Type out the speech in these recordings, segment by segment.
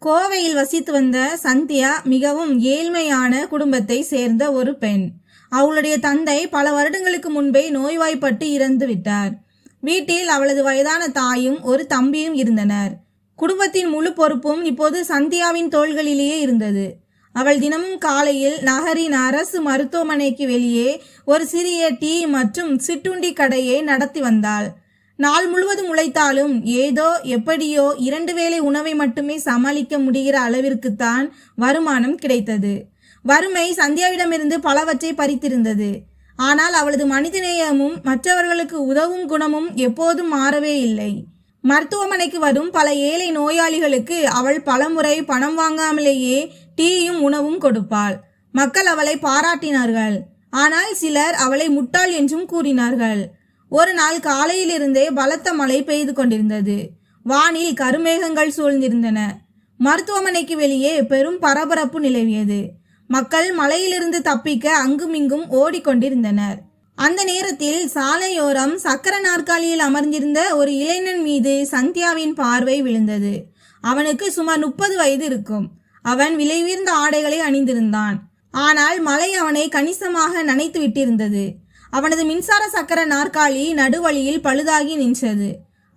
கோவையில் வசித்து வந்த சந்தியா மிகவும் ஏழ்மையான குடும்பத்தை சேர்ந்த ஒரு பெண். அவளுடைய தந்தை பல வருடங்களுக்கு முன்பே நோய்வாய்ப்பட்டு இறந்து விட்டார். வீட்டில் அவளது வயதான தாயும் ஒரு தம்பியும் இருந்தனர். குடும்பத்தின் முழு பொறுப்பும் இப்போது சந்தியாவின் தோள்களிலேயே இருந்தது. அவள் தினமும் காலையில் நகரின் அரசு மருத்துவமனைக்கு வெளியே ஒரு சிறிய டீ மற்றும் சிற்றுண்டி கடையை நடத்தி வந்தாள். நாள் முழுவதும் உழைத்தாலும் ஏதோ எப்படியோ 2 வேளை உணவை மட்டுமே சமாளிக்க முடிகிற அளவிற்குத்தான் வருமானம் கிடைத்தது. வறுமை சந்தியாவிடமிருந்து பலவற்றை பறித்திருந்தது. ஆனால் அவளது மனிதநேயமும் மற்றவர்களுக்கு உதவும் குணமும் எப்போதும் மாறவே இல்லை. மருத்துவமனைக்கு வரும் பல ஏழை நோயாளிகளுக்கு அவள் பலமுறை பணம் வாங்காமலேயே டீயும் உணவும் கொடுப்பாள். மக்கள் அவளை பாராட்டினார்கள். ஆனால் சிலர் அவளை முட்டாள் என்றும் கூறினார்கள். ஒரு நாள் காலையிலிருந்தே பலத்த மழை பெய்து கொண்டிருந்தது. வானில் கருமேகங்கள் சூழ்ந்திருந்தன. மருத்துவமனைக்கு வெளியே பெரும் பரபரப்பு நிலவியது. மக்கள் மழையிலிருந்து தப்பிக்க அங்குமிங்கும் ஓடிக்கொண்டிருந்தனர். அந்த நேரத்தில் சாலையோரம் சக்கர நாற்காலியில் அமர்ந்திருந்த ஒரு இளைஞன் மீது சந்தியாவின் பார்வை விழுந்தது. அவனுக்கு சுமார் 30 வயது இருக்கும். அவன் விலையுயர்ந்த ஆடைகளை அணிந்திருந்தான். ஆனால் மழை அவனை கணிசமாக நனைத்து விட்டிருந்தது. அவனது மின்சார சக்கர நாற்காலி நடுவழியில் பழுதாகி நின்றது.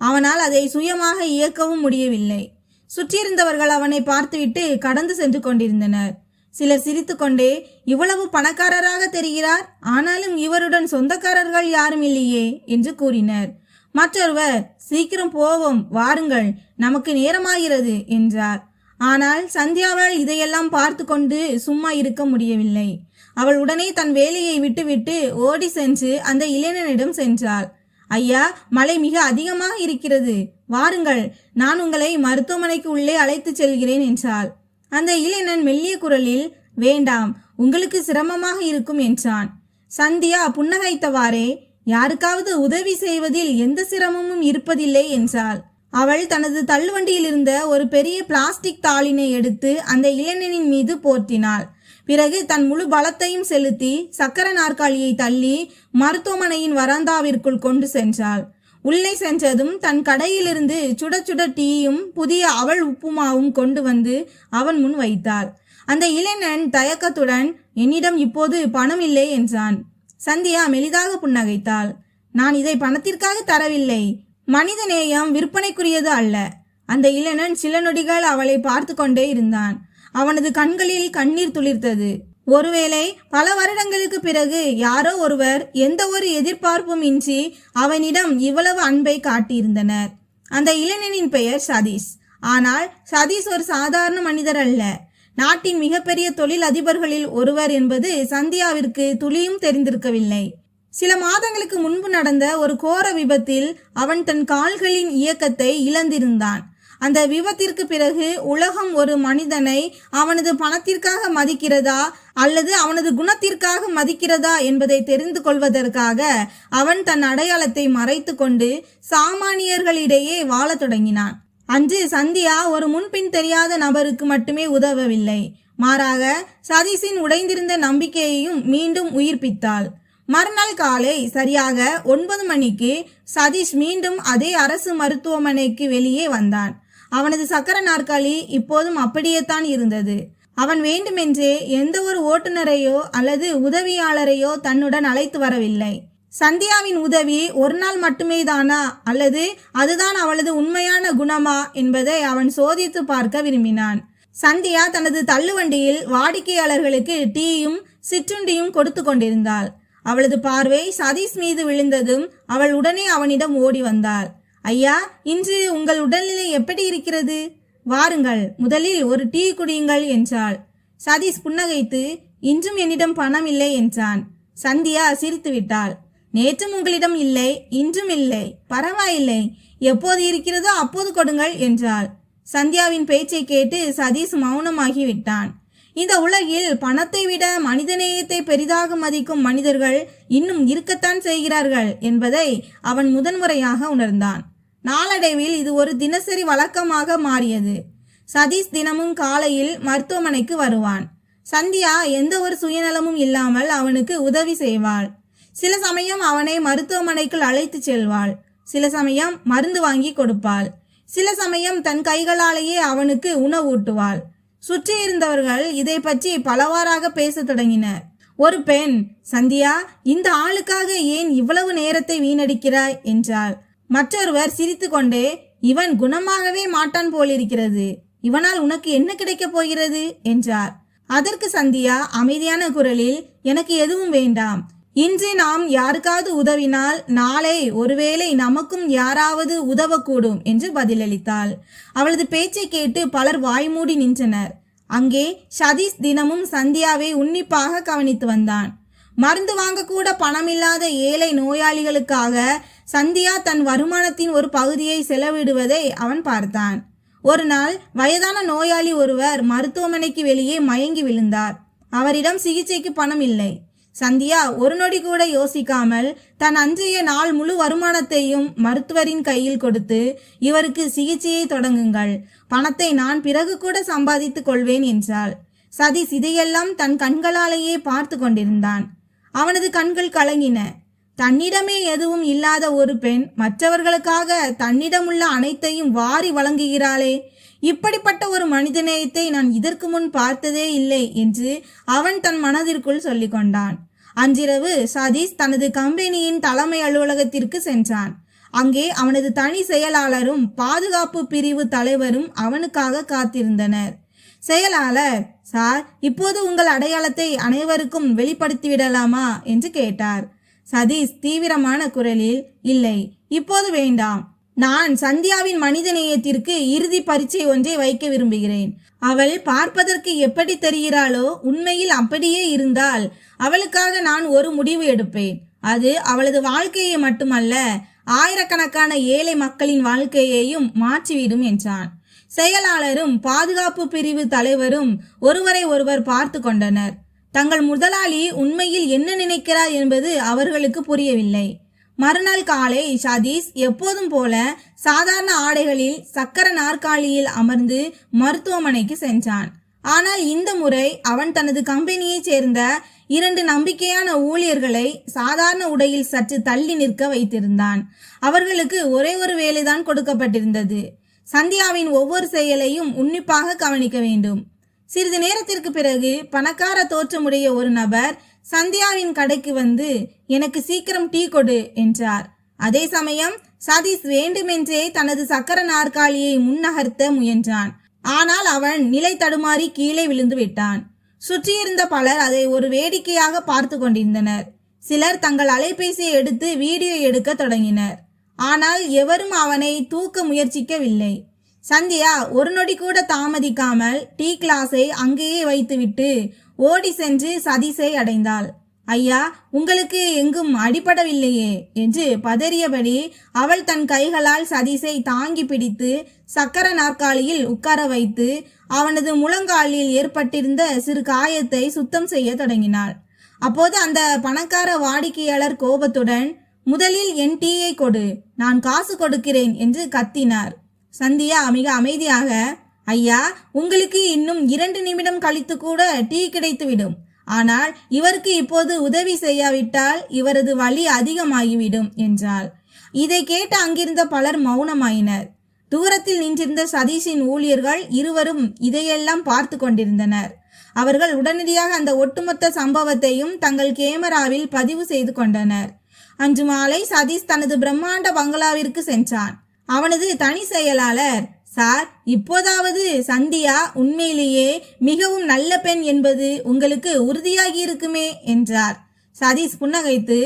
அவனால் அதை சுயமாக இயக்கவும் முடியவில்லை. சுற்றியிருந்தவர்கள் அவனை பார்த்துவிட்டு கடந்து சென்று கொண்டிருந்தனர். சிலர் சிரித்துக்கொண்டே, இவ்வளவு பணக்காரராக தெரிகிறார், ஆனாலும் இவருடன் சொந்தக்காரர்கள் யாரும் இல்லையே என்று கூறினர். மற்றொருவர், சீக்கிரம் போவோம், வாருங்கள், நமக்கு நேரமாகிறது என்றார். ஆனால் சந்தியாவால் இதையெல்லாம் பார்த்து கொண்டு சும்மா இருக்க முடியவில்லை. அவள் உடனே தன் வேலையை விட்டுவிட்டு ஓடி சென்று அந்த இளைஞனிடம் சென்றாள். ஐயா, மழை மிக அதிகமாக இருக்கிறது, வாருங்கள், நான் உங்களை மருத்துவமனைக்கு உள்ளே அழைத்து செல்கிறேன் என்றாள். அந்த இளைஞன் மெல்லிய குரலில், வேண்டாம், உங்களுக்கு சிரமமாக இருக்கும் என்றான். சந்தியா புன்னகைத்தவாறே, யாருக்காவது உதவி செய்வதில் எந்த சிரமமும் இருப்பதில்லை என்றாள். அவள் தனது தள்ளுவண்டியில் இருந்த ஒரு பெரிய பிளாஸ்டிக் தாளினை எடுத்து அந்த இளைஞனின் மீது போர்த்தினாள். பிறகு தன் முழு பலத்தையும் செலுத்தி சக்கர நாற்காலியை தள்ளி மருத்துவமனையின் வராந்தாவிற்குள் கொண்டு சென்றாள். உள்ளே சென்றதும் தன் கடையிலிருந்து சுட சுட டீயும் புதிய அவல் உப்புமாவும் கொண்டு வந்து அவன் முன் வைத்தாள். அந்த இளைஞன் தயக்கத்துடன், என்னிடம் இப்போது பணம் இல்லை என்றான். சந்தியா மெலிதாக புன்னகைத்தாள். நான் இதை பணத்திற்காக தரவில்லை, மனித நேயம் விற்பனைக்குரியது அல்ல. அந்த இளைஞன் சில நொடிகள் அவளை பார்த்து கொண்டே இருந்தான். அவனது கண்களில் கண்ணீர் துளிர்த்தது. ஒருவேளை பல வருடங்களுக்கு பிறகு யாரோ ஒருவர் எந்த ஒரு எதிர்பார்ப்பும் இன்றி அவனிடம் இவ்வளவு அன்பை காட்டியிருந்தனர். அந்த இளைஞனின் பெயர் சதீஷ். ஆனால் சதீஷ் ஒரு சாதாரண மனிதர் அல்ல. நாட்டின் மிகப்பெரிய தொழில் அதிபர்களில் ஒருவர் என்பது சந்தியாவிற்கு துளியும் தெரிந்திருக்கவில்லை. சில மாதங்களுக்கு முன்பு நடந்த ஒரு கோர விபத்தில் அவன் தன் கால்களின் இயக்கத்தை இழந்திருந்தான். அந்த விபத்திற்கு பிறகு உலகம் ஒரு மனிதனை அவனது பணத்திற்காக மதிக்கிறதா அல்லது அவனது குணத்திற்காக மதிக்கிறதா என்பதை தெரிந்து கொள்வதற்காக அவன் தன் அடையாளத்தை மறைத்து கொண்டு சாமானியர்களிடையே வாழத் தொடங்கினான். அன்று சந்தியா ஒரு முன்பின் தெரியாத நபருக்கு மட்டுமே உதவவில்லை, மாறாக சதீஷின் உடைந்திருந்த நம்பிக்கையையும் மீண்டும் உயிர்ப்பித்தாள். மறுநாள் காலை சரியாக 9 மணிக்கு சதீஷ் மீண்டும் அதே அரசு மருத்துவமனைக்கு வெளியே வந்தான். அவனது சக்கர நாற்காலி இப்போதும் அப்படியேத்தான் இருந்தது. அவன் வேண்டுமென்றே எந்த ஒரு ஓட்டுநரையோ அல்லது உதவியாளரையோ தன்னுடன் அழைத்து வரவில்லை. சந்தியாவின் உதவி ஒரு நாள் மட்டுமே தானா அல்லது அதுதான் அவளது உண்மையான குணமா என்பதை அவன் சோதித்து பார்க்க விரும்பினான். சந்தியா தனது தள்ளுவண்டியில் வாடிக்கையாளர்களுக்கு டீயும் சிற்றுண்டியும் கொடுத்து கொண்டிருந்தாள். அவளது பார்வை சதீஷ் மீது விழுந்ததும் அவள் உடனே அவனிடம் ஓடி வந்தாள். ஐயா, இன்று உங்கள் உடல்நிலை எப்படி இருக்கிறது? வாருங்கள், முதலில் ஒரு டீ குடியுங்கள் என்றாள். சதீஷ் புன்னகைத்து, இன்றும் என்னிடம் பணம் இல்லை என்றான். சந்தியா சிரித்து விட்டாள். நேற்றும் உங்களிடம் இல்லை, இன்றும் இல்லை, பரவாயில்லை, எப்போது இருக்கிறதோ அப்போது கொடுங்கள் என்றாள். சந்தியாவின் பேச்சை கேட்டு சதீஷ் மௌனமாகி விட்டான். இந்த உலகில் பணத்தை விட மனிதநேயத்தை பெரிதாக மதிக்கும் மனிதர்கள் இன்னும் இருக்கத்தான் செய்கிறார்கள் என்பதை அவன் முதன்முறையாக உணர்ந்தான். நாளடைவில் இது ஒரு தினசரி வழக்கமாக மாறியது. சதீஷ் தினமும் காலையில் மருத்துவமனைக்கு வருவான். சந்தியா எந்த ஒரு சுயநலமும் இல்லாமல் அவனுக்கு உதவி செய்வாள். சில சமயம் அவனை மருத்துவமனைக்குள் அழைத்து செல்வாள். சில சமயம் மருந்து வாங்கி கொடுப்பாள். சில சமயம் தன் கைகளாலேயே அவனுக்கு உணவூட்டுவாள். சுற்றியிருந்தவர்கள் இதை பற்றி பலவாறாக பேசத் தொடங்கினர். ஒரு பெண், சந்தியா, இந்த ஆளுக்காக ஏன் இவ்வளவு நேரத்தை வீணடிக்கிறாய் என்றாள். மற்றொருவர் சிரித்து கொண்டே, இவன் குணமாகவே மாட்டான் போலிருக்கிறது, இவனால் உனக்கு என்ன கிடைக்கப் போகிறது என்றார். அதற்கு சந்தியா அமைதியான குரலில், எனக்கு எதுவும் வேண்டாம். இன்று நாம் யாருக்காவது உதவினால் நாளை ஒருவேளை நமக்கும் யாராவது உதவக்கூடும் என்று பதிலளித்தாள். அவளது பேச்சை கேட்டு பலர் வாய்மூடி நின்றனர். அங்கே சதீஷ் தினமும் சந்தியாவை உன்னிப்பாக கவனித்து வந்தான். மருந்து வாங்க கூட பணமில்லாத ஏழை நோயாளிகளுக்காக சந்தியா தன் வருமானத்தின் ஒரு பகுதியை செலவிடுவதை அவன் பார்த்தான். ஒரு நாள் வயதான நோயாளி ஒருவர் மருத்துவமனைக்கு வெளியே மயங்கி விழுந்தார். அவரிடம் சிகிச்சைக்கு பணம் இல்லை. சந்தியா ஒரு நொடி கூட யோசிக்காமல் தன் அன்றைய நாள் முழு வருமானத்தையும் மருத்துவரின் கையில் கொடுத்து, இவருக்கு சிகிச்சையை தொடங்குங்கள், பணத்தை நான் பிறகு கூட சம்பாதித்துக் கொள்வேன் என்றாள். சதீஷ் இதையெல்லாம் தன் கண்களாலேயே பார்த்து கொண்டிருந்தான். அவனது கண்கள் கலங்கின. தன்னிடமே எதுவும் இல்லாத ஒரு பெண் மற்றவர்களுக்காக தன்னிடமுள்ள அனைத்தையும் வாரி வழங்குகிறாளே, இப்படிப்பட்ட ஒரு மனிதநேயத்தை நான் இதற்கு முன் பார்த்ததே இல்லை என்று அவன் தன் மனதிற்குள் சொல்லிக் கொண்டான். அன்றிரவு சதீஷ் தனது கம்பெனியின் தலைமை அலுவலகத்திற்கு சென்றான். அங்கே அவனது தனி செயலாளரும் பாதுகாப்பு பிரிவு தலைவரும் அவனுக்காக காத்திருந்தனர். செயலாளர், சார், இப்போது உங்கள் அடையாளத்தை அனைவருக்கும் வெளிப்படுத்திவிடலாமா என்று கேட்டார். சதீஷ் தீவிரமான குரலில், இல்லை, இப்போது வேண்டாம். நான் சந்தியாவின் மனிதநேயத்திற்கு இறுதி பரீட்சை ஒன்றை வைக்க விரும்புகிறேன். அவள் பார்ப்பதற்கு எப்படி தெரிகிறாளோ உண்மையில் அப்படியே இருந்தால் அவளுக்காக நான் ஒரு முடிவு எடுப்பேன். அது அவளது வாழ்க்கையை மட்டுமல்ல, ஆயிரக்கணக்கான ஏழை மக்களின் வாழ்க்கையையும் மாற்றிவிடும் என்றான். செயலாளரும் பாதுகாப்பு பிரிவு தலைவரும் ஒருவரை ஒருவர் பார்த்து கொண்டனர். தங்கள் முதலாளி உண்மையில் என்ன நினைக்கிறார் என்பது அவர்களுக்கு புரியவில்லை. மறுநாள் காலை சதீஷ் எப்போதும் போல சாதாரண ஆடைகளில் சக்கர நாற்காலியில் அமர்ந்து மருத்துவமனைக்கு சென்றான். ஆனால் இந்த முறை அவன் தனது கம்பெனியைச் சேர்ந்த 2 நம்பிக்கையான ஊழியர்களை சாதாரண உடையில் சற்று தள்ளி நிற்க வைத்திருந்தான். அவர்களுக்கு ஒரே ஒரு வேலைதான் கொடுக்கப்பட்டிருந்தது. சந்தியாவின் ஒவ்வொரு செயலையும் உன்னிப்பாக கவனிக்க வேண்டும். சிறிது நேரத்திற்கு பிறகு பணக்கார தோற்றமுடைய ஒரு நபர் சந்தியாவின் கடைக்கு வந்து, எனக்கு சீக்கிரம் டீ கொடு என்றார். அதே சமயம் சதீஷ் வேண்டுமென்றே தனது சக்கர நாற்காலியை முன்னகர்த்த முயன்றான். ஆனால் அவன் நிலை தடுமாறி கீழே விழுந்து விட்டான். சுற்றியிருந்த பலர் அதை ஒரு வேடிக்கையாக பார்த்து கொண்டிருந்தனர். சிலர் தங்கள் அலைபேசியை எடுத்து வீடியோ எடுக்க தொடங்கினர். ஆனால் எவரும் அவனை தூக்க முயற்சிக்கவில்லை. சந்தியா ஒரு நொடி கூட தாமதிக்காமல் டீ கிளாஸை அங்கேயே வைத்துவிட்டு ஓடி சென்று சதீஷை அடைந்தாள். ஐயா, உங்களுக்கு எங்கும் அடிபடவில்லையே என்று பதறியபடி அவள் தன் கைகளால் சதீஷை தாங்கி பிடித்து சக்கர நாற்காலியில் உட்கார வைத்து அவனது முழங்காலில் ஏற்பட்டிருந்த சிறு காயத்தை சுத்தம் செய்ய தொடங்கினாள். அப்போது அந்த பணக்கார வாடிக்கையாளர் கோபத்துடன், முதலில் என் டீயை கொடு, நான் காசு கொடுக்கிறேன் என்று கத்தினார். சந்தியா மிக அமைதியாக, ஐயா, உங்களுக்கு இன்னும் 2 நிமிடம் கழித்து கூட டீ கிடைத்துவிடும். ஆனால் இவருக்கு இப்போது உதவி செய்யாவிட்டால் இவரது வலி அதிகமாகிவிடும் என்றாள். இதை கேட்டு அங்கிருந்த பலர் மௌனமாயினர். தூரத்தில் நின்றிருந்த சதீஷின் ஊழியர்கள் இருவரும் இதையெல்லாம் பார்த்து கொண்டிருந்தனர். அவர்கள் உடனடியாக அந்த ஒட்டுமொத்த சம்பவத்தையும் தங்கள் கேமராவில் பதிவு செய்து கொண்டனர். அன்று மாலை சதீஷ் தனது பிரம்மாண்ட பங்களாவிற்கு சென்றான். அவனது தனி செயலாளர், சார், இப்போதாவது சந்தியா உண்மையிலேயே மிகவும் நல்ல பெண் என்பது உங்களுக்கு உறுதியாகி இருக்குமே என்றார். சதீஷ் புன்னகைத்து,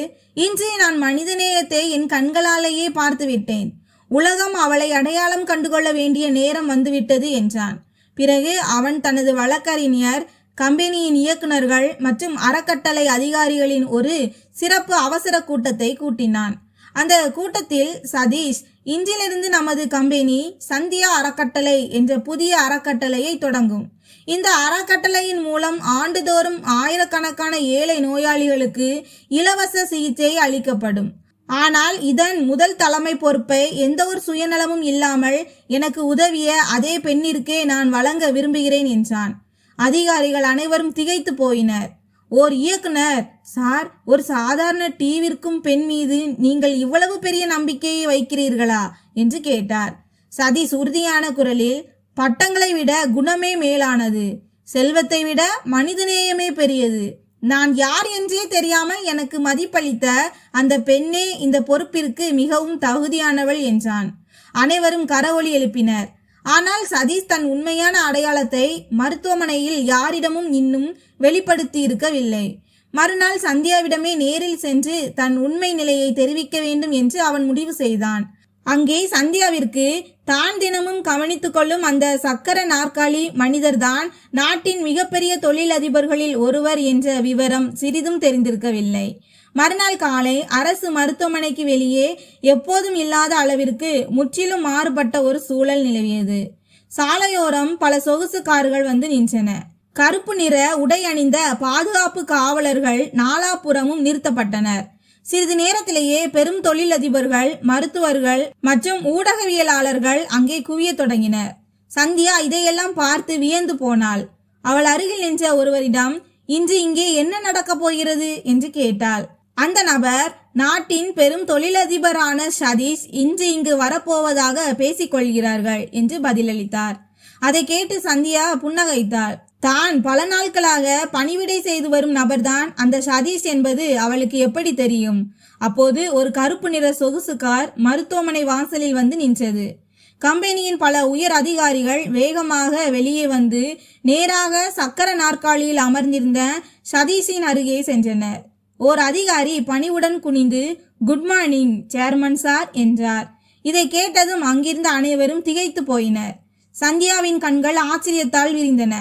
இன்று நான் மனிதநேயத்தை என் கண்களாலேயே பார்த்து விட்டேன். உலகம் அவளை அடையாளம் கண்டுகொள்ள வேண்டிய நேரம் வந்துவிட்டது என்றான். பிறகு அவன் தனது வழக்கறிஞர், கம்பெனியின் இயக்குநர்கள் மற்றும் அறக்கட்டளை அதிகாரிகளின் ஒரு சிறப்பு அவசர கூட்டத்தை கூட்டினான். அந்த கூட்டத்தில் சதீஷ், இன்றிலிருந்து நமது கம்பெனி சந்தியா அறக்கட்டளை என்ற புதிய அறக்கட்டளையை தொடங்கும். இந்த அறக்கட்டளையின் மூலம் ஆண்டுதோறும் ஆயிரக்கணக்கான ஏழை நோயாளிகளுக்கு இலவச சிகிச்சை அளிக்கப்படும். ஆனால் இதன் முதல் தலைமை பொறுப்பை எந்த ஒரு சுயநலமும் இல்லாமல் எனக்கு உதவிய அதே பெண்ணிற்கே நான் வழங்க விரும்புகிறேன் என்றான். அதிகாரிகள் அனைவரும் திகைத்து போயினர். ஓர் இயக்குனர், சார், ஒரு சாதாரண டீவிற்கும் பெண் மீது நீங்கள் இவ்வளவு பெரிய நம்பிக்கையை வைக்கிறீர்களா என்று கேட்டார். சதீஷ் உறுதியான குரலில், பட்டங்களை விட குணமே மேலானது, செல்வத்தை விட மனிதநேயமே பெரியது. நான் யார் என்றே தெரியாமல் எனக்கு மதிப்பளித்த அந்த பெண்ணே இந்த பொறுப்பிற்கு மிகவும் தகுதியானவள் என்றான். அனைவரும் கரவொலி எழுப்பினர். ஆனால் சதீஷ் தன் உண்மையான அடையாளத்தை மருத்துவமனையில் யாரிடமும் இன்னும் வெளிப்படுத்தி இருக்கவில்லை. மறுநாள் சந்தியாவிடமே நேரில் சென்று தன் உண்மை நிலையை தெரிவிக்க வேண்டும் என்று அவன் முடிவு செய்தான். அங்கே சந்தியாவிற்கு தான் தினமும் கவனித்துக் கொள்ளும் அந்த சக்கர நாற்காலி மனிதர்தான் நாட்டின் மிகப்பெரிய தொழிலதிபர்களில் ஒருவர் என்ற விவரம் சிறிதும் தெரிந்திருக்கவில்லை. மறுநாள் காலை அரசு மருத்துவமனைக்கு வெளியே எப்போதும் இல்லாத அளவிற்கு முற்றிலும் மாறுபட்ட ஒரு சூழல் நிலவியது. சாலையோரம் பல சொகுசு கார்கள் வந்து நின்றன. கருப்பு நிற உடை அணிந்த பாதுகாப்பு காவலர்கள் நாலாபுறமும் நிறுத்தப்பட்டனர். சிறிது நேரத்திலேயே பெரும் தொழிலதிபர்கள், மருத்துவர்கள் மற்றும் ஊடகவியலாளர்கள் அங்கே குவிய தொடங்கினர். சந்தியா இதையெல்லாம் பார்த்து வியந்து போனாள். அவள் அருகில் நின்ற ஒருவரிடம், இன்று இங்கே என்ன நடக்கப் போகிறது என்று கேட்டாள். அந்த நபர், நாட்டின் பெரும் தொழிலதிபரான சதீஷ் இன்று இங்கு வரப்போவதாக பேசிக் கொள்கிறார்கள் என்று பதிலளித்தார். அதை கேட்டு சந்தியா புன்னகைத்தாள். தான் பல நாட்களாக பணிவிடை செய்து வரும் நபர்தான் அந்த சதீஷ் என்பது அவளுக்கு எப்படி தெரியும்? அப்போது ஒரு கருப்பு நிற சொகுசு கார் மருத்துவமனை வாசலில் வந்து நின்றது. கம்பெனியின் பல உயர் அதிகாரிகள் வேகமாக வெளியே வந்து நேராக சக்கர நாற்காலியில் அமர்ந்திருந்த சதீஷின் அருகே சென்றனர். ஓர் அதிகாரி பணிவுடன் குனிந்து, குட் மார்னிங் சேர்மன் சார் என்றார். இதை கேட்டதும் அங்கிருந்த அனைவரும் திகைத்து போயினர். சந்தியாவின் கண்கள் ஆச்சரியத்தால் விரிந்தன.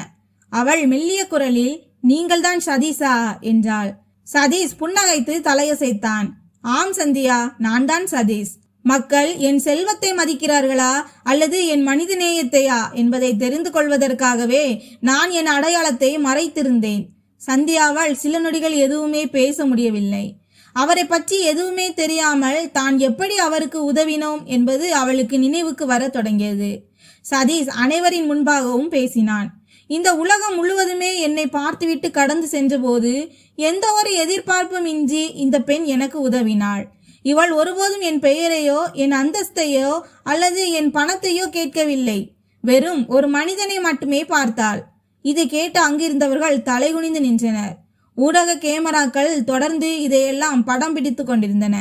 அவள் மெல்லிய குரலில், நீங்கள்தான் சதீஷா என்றாள். சதீஷ் புன்னகைத்து தலையசைத்தான். ஆம் சந்தியா, நான் தான் சதீஷ். மக்கள் என் செல்வத்தை மதிக்கிறார்களா அல்லது என் மனிதநேயத்தையா என்பதை தெரிந்து கொள்வதற்காகவே நான் என் அடையாளத்தை மறைத்திருந்தேன். சந்தியாவால் சில நொடிகள் எதுவுமே பேச முடியவில்லை. அவரை பற்றி எதுவுமே தெரியாமல் தான் எப்படி அவருக்கு உதவினோம் என்பது அவளுக்கு நினைவுக்கு வர தொடங்கியது. சதீஷ் அனைவரின் முன்பாகவும் பேசினான். இந்த உலகம் முழுவதுமே என்னை பார்த்துவிட்டு கடந்து சென்றபோது எந்த ஒரு எதிர்பார்ப்பும் இன்றி இந்த பெண் எனக்கு உதவினாள். இவள் ஒருபோதும் என் பெயரையோ என் அந்தஸ்தையோ அல்லது என் பணத்தையோ கேட்கவில்லை. வெறும் ஒரு மனிதனை மட்டுமே பார்த்தாள். இதை கேட்டு அங்கிருந்தவர்கள் தலைகுனிந்து நின்றனர். ஊடக கேமராக்கள் தொடர்ந்து இதையெல்லாம் படம் பிடித்து கொண்டிருந்தன.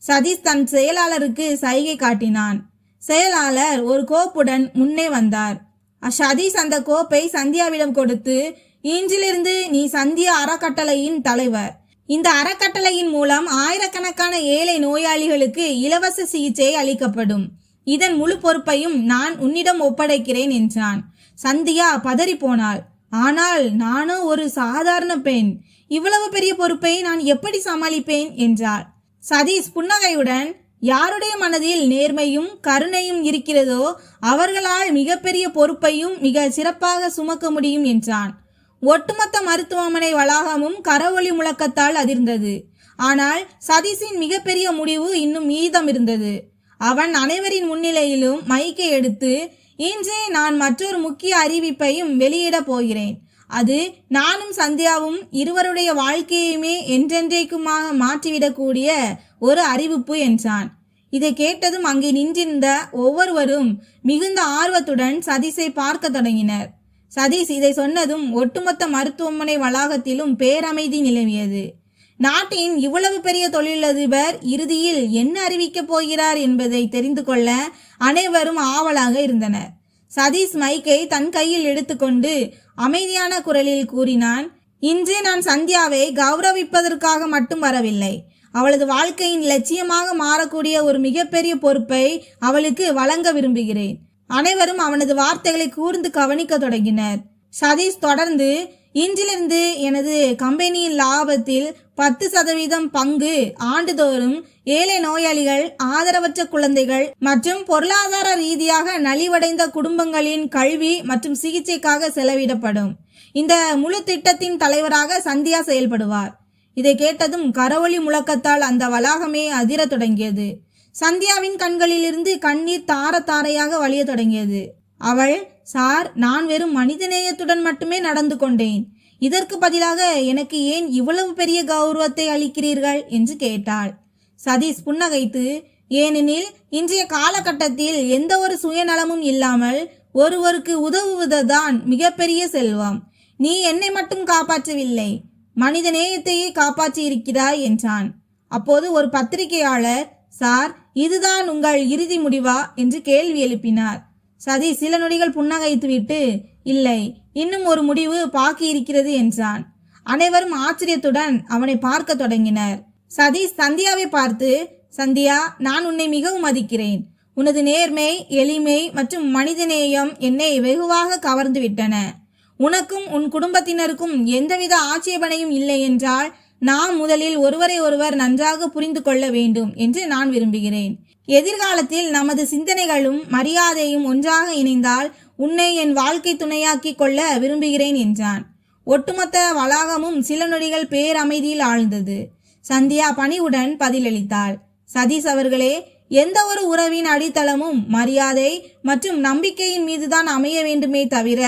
சதீஷ் தன் செயலாளருக்கு சைகை காட்டினான். செயலாளர் ஒரு கோப்புடன் முன்னே வந்தார். சதீஷ் அந்த கோப்பை சந்தியாவிடம் கொடுத்து, இன்றிலிருந்து நீ சந்தியா அறக்கட்டளையின் தலைவர். இந்த அறக்கட்டளையின் மூலம் ஆயிரக்கணக்கான ஏழை நோயாளிகளுக்கு இலவச சிகிச்சை அளிக்கப்படும். இதன் முழு பொறுப்பையும் நான் உன்னிடம் ஒப்படைக்கிறேன் என்றான். சந்தியா பதறி போனாள். ஆனால் நானோ ஒரு சாதாரண பெண். இவ்வளவு பெரிய பொறுப்பை நான் எப்படி சமாளிப்பேன் என்றாள். சதீஷ் புன்னகையுடன், யாருடைய மனதில் நேர்மையும் கருணையும் இருக்கிறதோ அவர்களால் மிகப்பெரிய பொறுப்பையும் மிக சிறப்பாக சுமக்க முடியும் என்றான். ஒட்டுமொத்த மருத்துவமனை வளாகமும் கரவொலி முழக்கத்தால் அதிர்ந்தது. ஆனால் சதீஷின் மிகப்பெரிய முடிவு இன்னும் மீதம் இருந்தது. அவன் அனைவரின் முன்னிலையிலும் மைக்கை எடுத்து, இன்றே நான் மற்றொரு முக்கிய அறிவிப்பையும் வெளியிட போகிறேன். அது நானும் சந்தியாவும் இருவருடைய வாழ்க்கையுமே என்றென்றைக்குமாக மாற்றிவிடக்கூடிய ஒரு அறிவிப்பு என்றான். இதை கேட்டதும் அங்கே நின்றிருந்த ஒவ்வொருவரும் மிகுந்த ஆர்வத்துடன் சதீஷை பார்க்க தொடங்கினர். சதீஷ் இதை சொன்னதும் ஒட்டுமொத்த மருத்துவமனை வளாகத்திலும் பேரமைதி நிலவியது. நாட்டின் இவ்வளவு பெரிய தொழிலதிபர் இறுதியில் என்ன அறிவிக்கப் போகிறார் என்பதை தெரிந்து கொள்ள அனைவரும் ஆவலாக இருந்தனர். சதீஷ் மைக்கை தன் கையில் எடுத்துக்கொண்டு அமைதியான குரலில் கூறினான். இன்று நான் சந்தியாவை கௌரவிப்பதற்காக மட்டும் வரவில்லை. அவளது வாழ்க்கையின் லட்சியமாக மாறக்கூடிய ஒரு மிகப்பெரிய பொறுப்பை அவளுக்கு வழங்க விரும்புகிறேன். அனைவரும் அவனது வார்த்தைகளை கூர்ந்து கவனிக்க தொடங்கினர். சதீஷ் தொடர்ந்து, இன்றிலிருந்து எனது கம்பெனியின் லாபத்தில் 10% பங்கு ஆண்டுதோறும் ஏழை நோயாளிகள், ஆதரவற்ற குழந்தைகள் மற்றும் பொருளாதார ரீதியாக நலிவடைந்த குடும்பங்களின் கல்வி மற்றும் சிகிச்சைக்காக செலவிடப்படும். இந்த முழு திட்டத்தின் தலைவராக சந்தியா செயல்படுவார். இதை கேட்டதும் கரவொலி முழக்கத்தால் அந்த வளாகமே அதிர தொடங்கியது. சந்தியாவின் கண்களிலிருந்து கண்ணீர் தார தாரையாக வழிய தொடங்கியது. அவள், சார், நான் வெறும் மனிதநேயத்துடன் மட்டுமே நடந்து கொண்டேன். இதற்கு பதிலாக எனக்கு ஏன் இவ்வளவு பெரிய கௌரவத்தை அளிக்கிறீர்கள் என்று கேட்டாள். சதீஷ் புன்னகைத்து, ஏனெனில் இன்றைய காலகட்டத்தில் எந்த ஒரு சுயநலமும் இல்லாமல் ஒருவருக்கு உதவுவதுதான் மிகப்பெரிய செல்வம். நீ என்னை மட்டும் காப்பாற்றவில்லை, மனித நேயத்தையே காப்பாற்றி இருக்கிறாய் என்றான். அப்போது ஒரு பத்திரிகையாளர், சார், இதுதான் உங்கள் இறுதி முடிவா என்று கேள்வி எழுப்பினார். சதீஷ் சில நொடிகள் புன்னகைத்துவிட்டு, இல்லை, இன்னும் ஒரு முடிவு பாக்கி இருக்கிறது என்றான். அனைவரும் ஆச்சரியத்துடன் அவனை பார்க்க தொடங்கினர். சதீஷ் சந்தியாவை பார்த்து, சந்தியா, நான் உன்னை மிகவும் மதிக்கிறேன். உனது நேர்மை, எளிமை மற்றும் மனிதநேயம் என்னை வெகுவாக கவர்ந்து விட்டன. உனக்கும் உன் குடும்பத்தினருக்கும் எந்தவித ஆட்சேபனையும் இல்லை என்றால் நாம் முதலில் ஒருவரை ஒருவர் நன்றாக புரிந்து கொள்ள வேண்டும் என்று நான் விரும்புகிறேன். எதிர்காலத்தில் நமது சிந்தனைகளும் மரியாதையும் ஒன்றாக இணைந்தால் உன்னை என் வாழ்க்கை துணையாக்கி கொள்ள விரும்புகிறேன் என்றான். ஒட்டுமொத்த வளாகமும் சில நொடிகள் பேரமைதியில் ஆழ்ந்தது. சந்தியா பணிவுடன் பதிலளித்தாள். சதீஷ் அவர்களே, எந்த ஒரு உறவின் அடித்தளமும் மரியாதை மற்றும் நம்பிக்கையின் மீதுதான் அமைய வேண்டுமே தவிர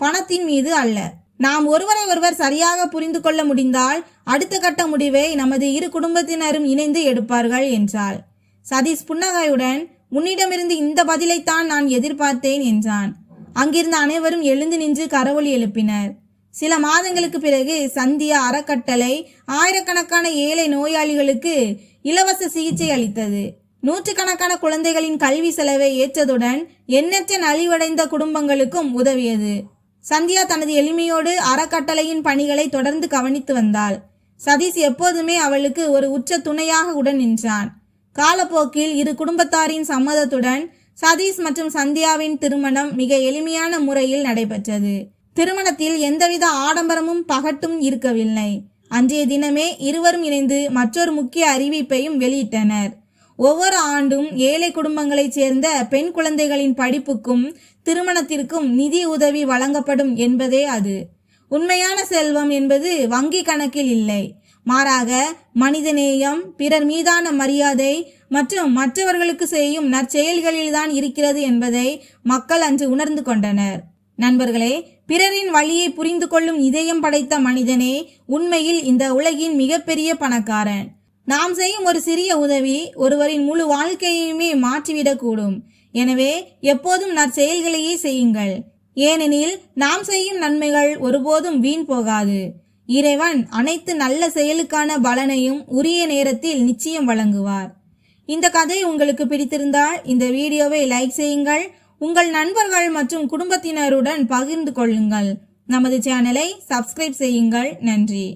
பணத்தின் மீது அல்ல. நாம் ஒருவரை ஒருவர் சரியாக புரிந்து கொள்ள முடிந்தால் அடுத்த கட்ட முடிவை நமது இரு குடும்பத்தினரும் இணைந்து எடுப்பார்கள் என்றாள். சதீஷ் புன்னகையுடன், உன்னிடமிருந்து இந்த பதிலைத்தான் நான் எதிர்பார்த்தேன் என்றான். அங்கிருந்த அனைவரும் எழுந்து நின்று கரவொலி எழுப்பினர். சில மாதங்களுக்கு பிறகு சந்தியா அறக்கட்டளை ஆயிரக்கணக்கான ஏழை நோயாளிகளுக்கு இலவச சிகிச்சை அளித்தது. நூற்றுக்கணக்கான குழந்தைகளின் கல்வி செலவை ஏற்றதுடன் எண்ணற்ற நலிவடைந்த குடும்பங்களுக்கும் உதவியது. சந்தியா தனது எளிமையோடு அறக்கட்டளையின் பணிகளை தொடர்ந்து கவனித்து வந்தாள். சதீஷ் எப்போதுமே அவளுக்கு ஒரு உச்ச துணையாக உடன் நின்றான். காலப்போக்கில் இரு குடும்பத்தாரின் சம்மதத்துடன் சதீஷ் மற்றும் சந்தியாவின் திருமணம் மிக எளிமையான முறையில் நடைபெற்றது. திருமணத்தில் எந்தவித ஆடம்பரமும் பகட்டும் இருக்கவில்லை. அன்றைய தினமே இருவரும் இணைந்து மற்றொரு முக்கிய அறிவிப்பையும் வெளியிட்டனர். ஒவ்வொரு ஆண்டும் ஏழை குடும்பங்களைச் சேர்ந்த பெண் குழந்தைகளின் படிப்புக்கும் திருமணத்திற்கும் நிதி உதவி வழங்கப்படும் என்பதே அது. உண்மையான செல்வம் என்பது வங்கி கணக்கில் இல்லை, மாறாக மனிதநேயம், பிறர் மீதான மரியாதை மற்றும் மற்றவர்களுக்கு செய்யும் நற்செயல்களில்தான் இருக்கிறது என்பதை மக்கள் அன்று உணர்ந்து கொண்டனர். நண்பர்களே, பிறரின் வழியை புரிந்து கொள்ளும் இதயம் படைத்த மனிதனே உண்மையில் இந்த உலகின் மிகப்பெரிய பணக்காரன். நாம் செய்யும் ஒரு சிறிய உதவி ஒருவரின் முழு வாழ்க்கையுமே மாற்றிவிடக்கூடும். எனவே எப்போதும் நற்செயல்களையே செய்யுங்கள். ஏனெனில் நாம் செய்யும் நன்மைகள் ஒருபோதும் வீண் போகாது. இறைவன் அனைத்து நல்ல செயலுக்கான பலனையும் உரிய நேரத்தில் நிச்சயம் வழங்குவார். இந்த கதை உங்களுக்கு பிடித்திருந்தால் இந்த வீடியோவை லைக் செய்யுங்கள். உங்கள் நண்பர்கள் மற்றும் குடும்பத்தினருடன் பகிர்ந்து கொள்ளுங்கள். நமது சேனலை சப்ஸ்கிரைப் செய்யுங்கள். நன்றி.